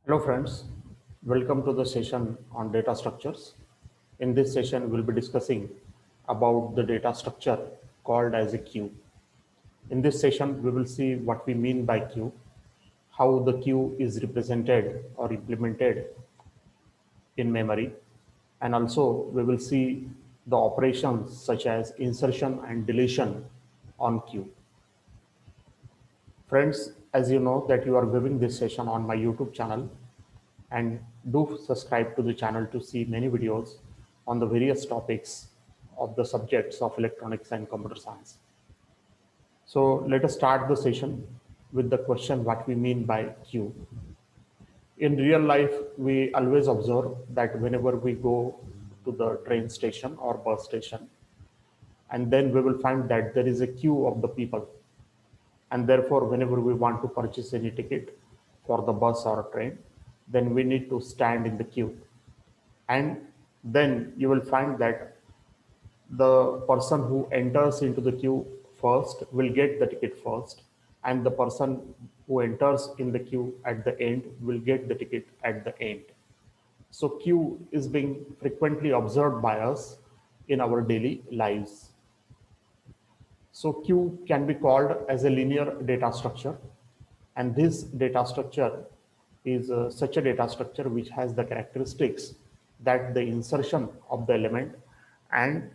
Hello friends, welcome to the session on data structures. In this session, we'll be discussing about the data structure called as a queue. In this session, we will see what we mean by queue, how the queue is represented or implemented in memory, and also we will see the operations such as insertion and deletion on queue. Friends, as you know that you are viewing this session on my YouTube channel, and do subscribe to the channel to see many videos on the various topics of the subjects of electronics and computer science. So let us start the session with the question what we mean by queue. In real life, we always observe that whenever we go to the train station or bus station, and then we will find that there is a queue of the people. And therefore, whenever we want to purchase any ticket for the bus or train, then we need to stand in the queue. And then you will find that the person who enters into the queue first will get the ticket first, and the person who enters in the queue at the end will get the ticket at the end. So queue is being frequently observed by us in our daily lives. So queue can be called as a linear data structure, and this data structure is such a data structure which has the characteristics that the insertion of the element and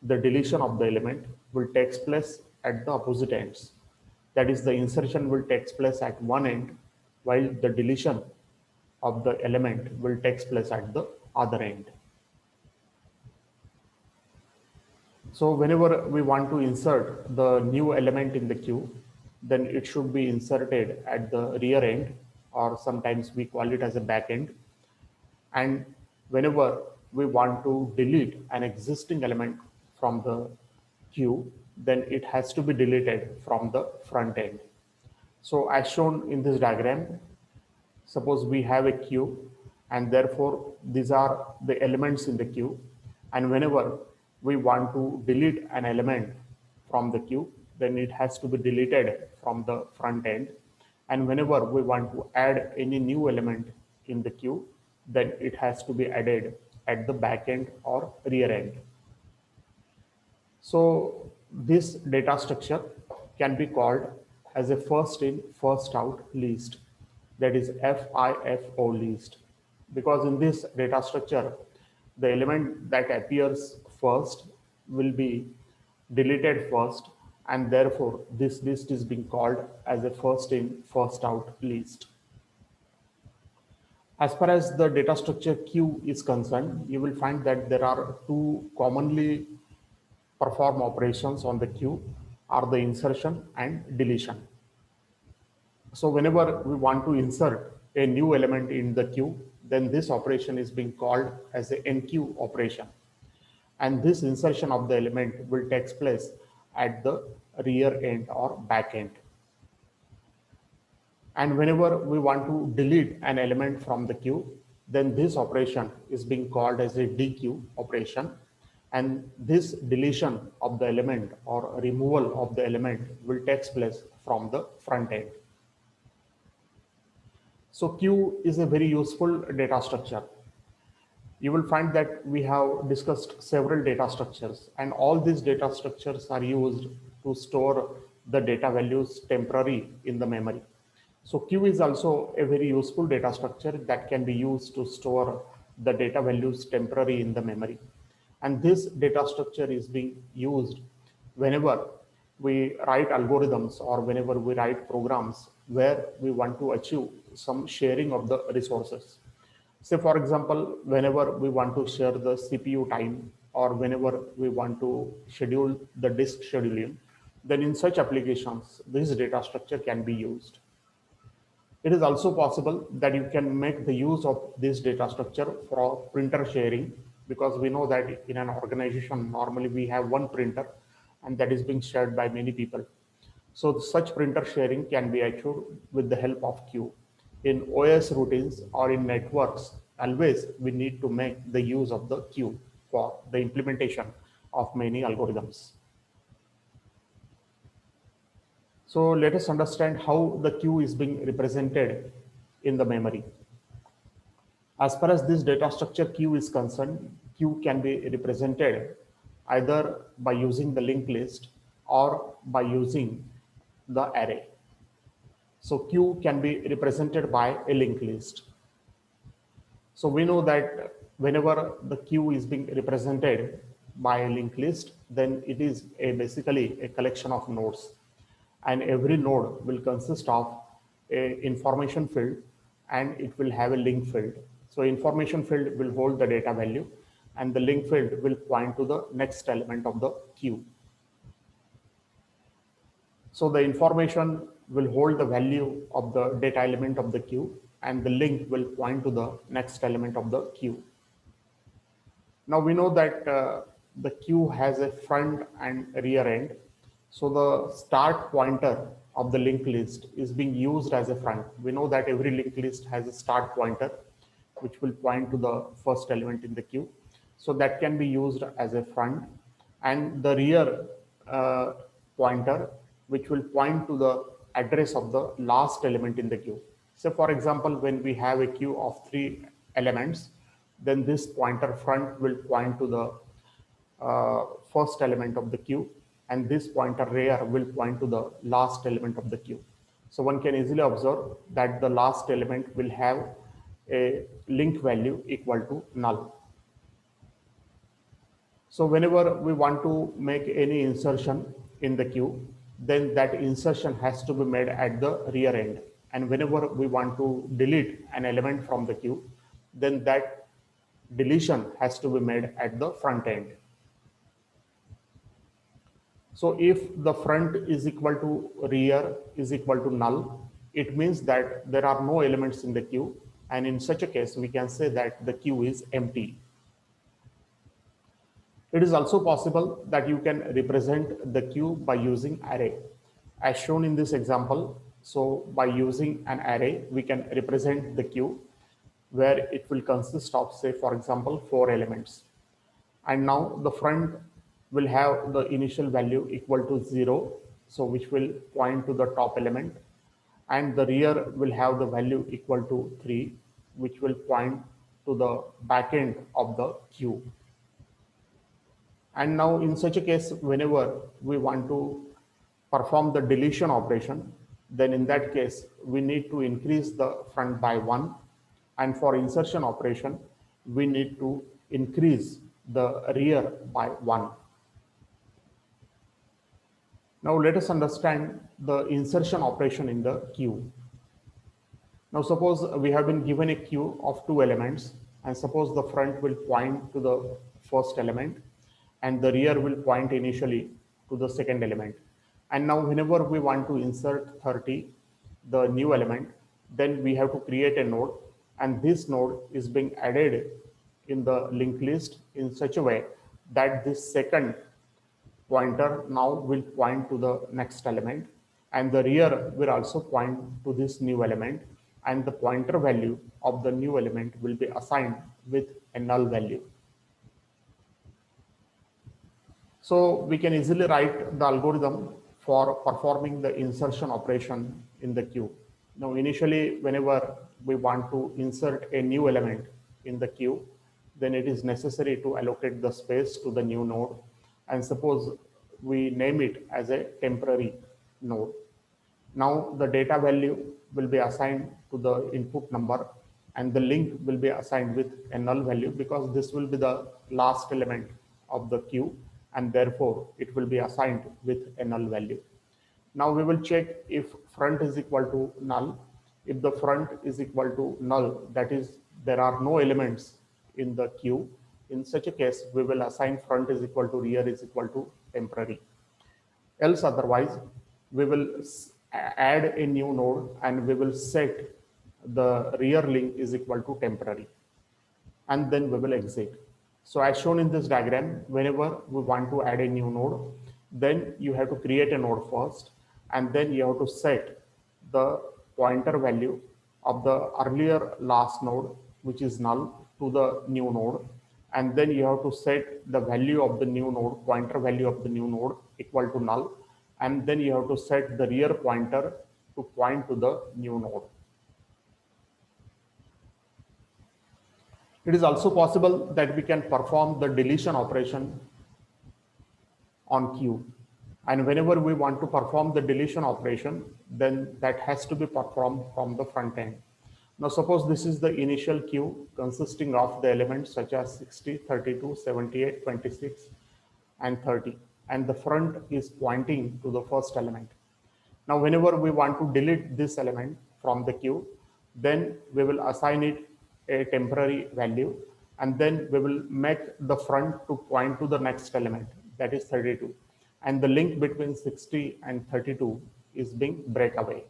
the deletion of the element will take place at the opposite ends. That is, the insertion will take place at one end, while the deletion of the element will take place at the other end. So whenever we want to insert the new element in the queue, then it should be inserted at the rear end, or sometimes we call it as a back end. And whenever we want to delete an existing element from the queue, then it has to be deleted from the front end. So as shown in this diagram, suppose we have a queue, and therefore these are the elements in the queue, and whenever we want to delete an element from the queue, then it has to be deleted from the front end, and whenever we want to add any new element in the queue, then it has to be added at the back end or rear end. So this data structure can be called as a first in, first out list, that is FIFO list, because in this data structure, the element that appears first will be deleted first, and therefore this list is being called as a first in, first out list. As far as the data structure queue is concerned, you will find that there are two commonly perform operations on the queue are the insertion and deletion. So whenever we want to insert a new element in the queue, then this operation is being called as the enqueue operation. And this insertion of the element will take place at the rear end or back end. And whenever we want to delete an element from the queue, then this operation is being called as a dequeue operation. And this deletion of the element or removal of the element will take place from the front end. So queue is a very useful data structure. You will find that we have discussed several data structures, and all these data structures are used to store the data values temporary in the memory. So queue is also a very useful data structure that can be used to store the data values temporary in the memory. And this data structure is being used whenever we write algorithms or whenever we write programs where we want to achieve some sharing of the resources. Say, for example, whenever we want to share the CPU time or whenever we want to schedule the disk scheduling, then in such applications, this data structure can be used. It is also possible that you can make the use of this data structure for printer sharing, because we know that in an organization, normally we have one printer and that is being shared by many people. So such printer sharing can be achieved with the help of queue. In OS routines or in networks, always we need to make the use of the queue for the implementation of many algorithms. So let us understand how the queue is being represented in the memory. As far as this data structure Q is concerned, Q can be represented either by using the linked list or by using the array. So Q can be represented by a linked list. So we know that whenever the queue is being represented by a linked list, then it is basically a collection of nodes, and every node will consist of a information field and it will have a link field. So information field will hold the data value and the link field will point to the next element of the queue. So the information will hold the value of the data element of the queue and the link will point to the next element of the queue. Now we know that the queue has a front and rear end. So the start pointer of the linked list is being used as a front. We know that every linked list has a start pointer which will point to the first element in the queue. So that can be used as a front, and the rear pointer which will point to the address of the last element in the queue. So for example, when we have a queue of 3 elements, then this pointer front will point to the first element of the queue, and this pointer rear will point to the last element of the queue. So one can easily observe that the last element will have a link value equal to null. So whenever we want to make any insertion in the queue, then that insertion has to be made at the rear end. And whenever we want to delete an element from the queue, then that deletion has to be made at the front end. So if the front is equal to rear is equal to null, it means that there are no elements in the queue. And in such a case, we can say that the queue is empty. It is also possible that you can represent the queue by using array. As shown in this example, so by using an array, we can represent the queue where it will consist of, say, for example, 4 elements. And now the front will have the initial value equal to 0, so which will point to the top element, and the rear will have the value equal to 3, which will point to the back end of the queue. And now in such a case, whenever we want to perform the deletion operation, then in that case, we need to increase the front by 1. And for insertion operation, we need to increase the rear by 1. Now let us understand the insertion operation in the queue. Now suppose we have been given a queue of 2 elements, and suppose the front will point to the first element and the rear will point initially to the second element. And now whenever we want to insert 30, the new element, then we have to create a node, and this node is being added in the linked list in such a way that this second pointer now will point to the next element, and the rear will also point to this new element, and the pointer value of the new element will be assigned with a null value. So we can easily write the algorithm for performing the insertion operation in the queue. Now initially, whenever we want to insert a new element in the queue, then it is necessary to allocate the space to the new node, and suppose we name it as a temporary node. Now the data value will be assigned to the input number, and the link will be assigned with a null value because this will be the last element of the queue, and therefore it will be assigned with a null value. Now we will check if front is equal to null. If the front is equal to null, that is there are no elements in the queue, in such a case we will assign front is equal to rear is equal to temporary. Else otherwise we will add a new node and we will set the rear link is equal to temporary, and then we will exit. So as shown in this diagram, whenever we want to add a new node, then you have to create a node first, and then you have to set the pointer value of the earlier last node, which is null, to the new node, and then you have to set the value of the new node, pointer value of the new node equal to null, and then you have to set the rear pointer to point to the new node. It is also possible that we can perform the deletion operation on queue. And whenever we want to perform the deletion operation, then that has to be performed from the front end. Now, suppose this is the initial queue consisting of the elements such as 60, 32, 78, 26, and 30. And the front is pointing to the first element. Now, whenever we want to delete this element from the queue, then we will assign it a temporary value, and then we will make the front to point to the next element, that is 32. And the link between 60 and 32 is being break away.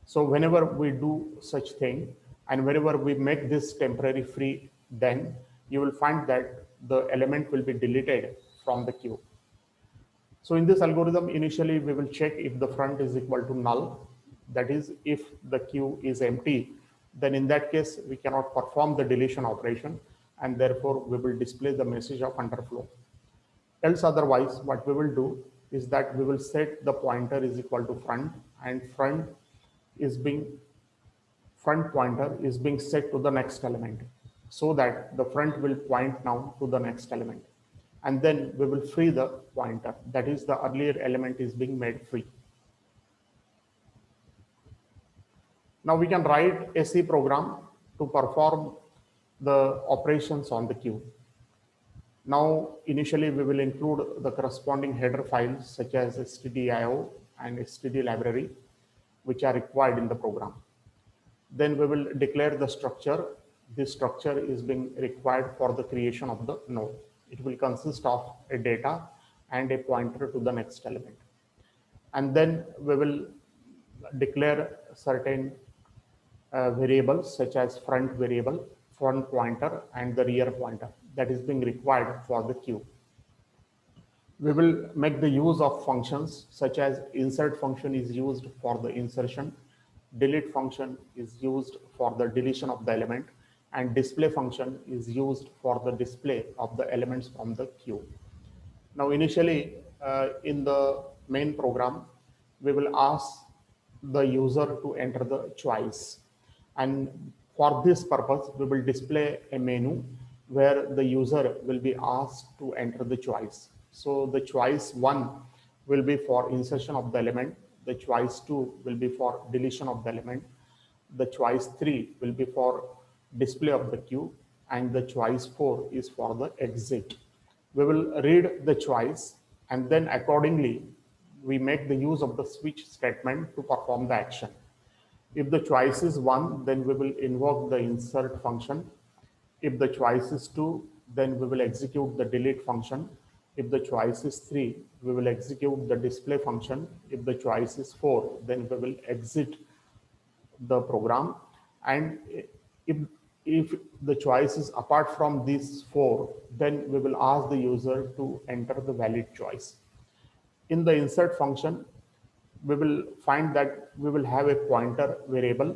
So whenever we do such thing, and whenever we make this temporary free, then you will find that the element will be deleted from the queue. So in this algorithm, initially we will check if the front is equal to null. That is, if the queue is empty, then in that case, we cannot perform the deletion operation, and therefore we will display the message of underflow. Else otherwise, what we will do is that we will set the pointer is equal to front, and front pointer is being set to the next element, so that the front will point now to the next element. And then we will free the pointer. That is, the earlier element is being made free. Now we can write a C program to perform the operations on the queue. Now, initially we will include the corresponding header files such as stdio and std library, which are required in the program. Then we will declare the structure. This structure is being required for the creation of the node. It will consist of a data and a pointer to the next element. And then we will declare certain variables such as front variable, front pointer, and the rear pointer that is being required for the queue. We will make the use of functions such as insert function is used for the insertion, delete function is used for the deletion of the element, and display function is used for the display of the elements from the queue. Now, initially in the main program, we will ask the user to enter the choice. And for this purpose, we will display a menu where the user will be asked to enter the choice. So the choice 1 will be for insertion of the element. The choice 2 will be for deletion of the element. The choice 3 will be for display of the queue, and the choice 4 is for the exit. We will read the choice, and then accordingly we make the use of the switch statement to perform the action. If the choice is 1, then we will invoke the insert function. If the choice is 2, then we will execute the delete function. If the choice is 3, we will execute the display function. If the choice is 4, then we will exit the program. And if the choice is apart from these 4, then we will ask the user to enter the valid choice. In the insert function, we will find that we will have a pointer variable,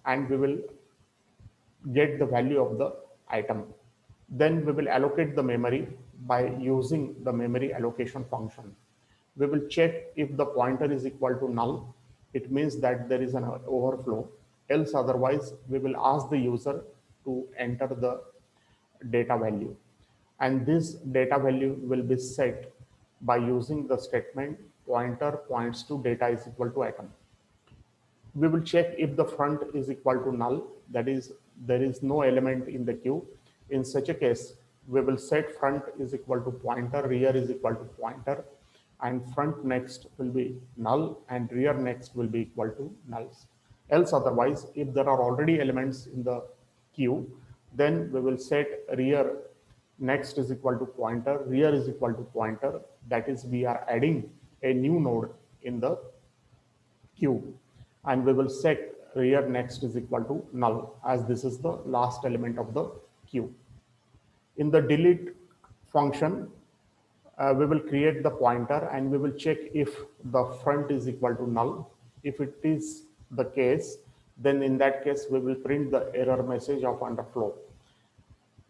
and we will get the value of the item. Then we will allocate the memory by using the memory allocation function. We will check if the pointer is equal to null. It means that there is an overflow. Else otherwise, we will ask the user to enter the data value. And this data value will be set by using the statement pointer points to data is equal to item. We will check if the front is equal to null, that is, there is no element in the queue. In such a case, we will set front is equal to pointer, rear is equal to pointer, and front next will be null and rear next will be equal to nulls. Else otherwise, if there are already elements in the queue, then we will set rear next is equal to pointer, rear is equal to pointer. That is, we are adding a new node in the queue, and we will set rear next is equal to null, as this is the last element of the queue. In the delete function, we will create the pointer, and we will check if the front is equal to null. If it is the case, then in that case we will print the error message of underflow.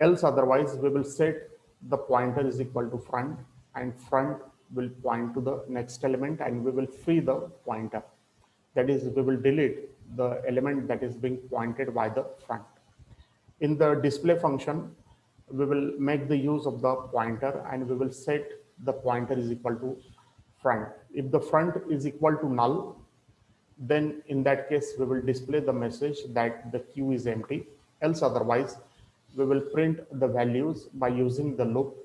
Else otherwise, we will set the pointer is equal to front, and front will point to the next element, and we will free the pointer. That is, we will delete the element that is being pointed by the front. In the display function, we will make the use of the pointer and we will set the pointer is equal to front. If the front is equal to null, then in that case, we will display the message that the queue is empty. Else otherwise, we will print the values by using the loop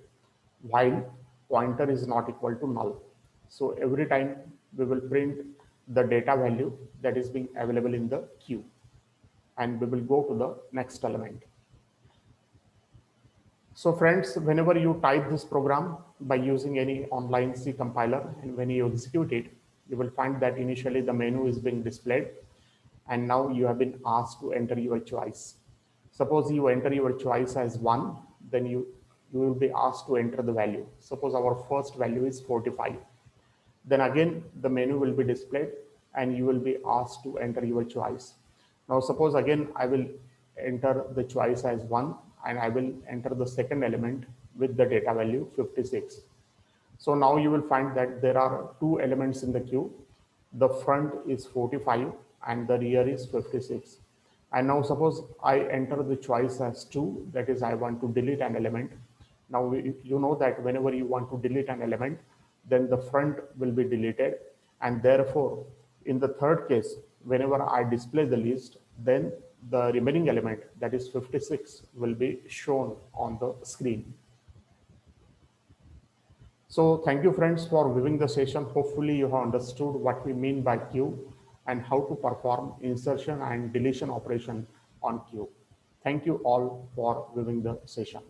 while pointer is not equal to null. So every time we will print the data value that is being available in the queue, and we will go to the next element. So friends, whenever you type this program by using any online C compiler and when you execute it, you will find that initially the menu is being displayed and now you have been asked to enter your choice. Suppose you enter your choice as 1, then you will be asked to enter the value. Suppose our first value is 45. Then again, the menu will be displayed and you will be asked to enter your choice. Now, suppose again, I will enter the choice as 1 and I will enter the second element with the data value 56. So now you will find that there are two elements in the queue. The front is 45 and the rear is 56. And now suppose I enter the choice as 2, that is I want to delete an element. Now you know that whenever you want to delete an element, then the front will be deleted. And therefore, in the third case, whenever I display the list, then the remaining element, that is 56, will be shown on the screen. So thank you friends for viewing the session. Hopefully you have understood what we mean by queue and how to perform insertion and deletion operation on queue. Thank you all for viewing the session.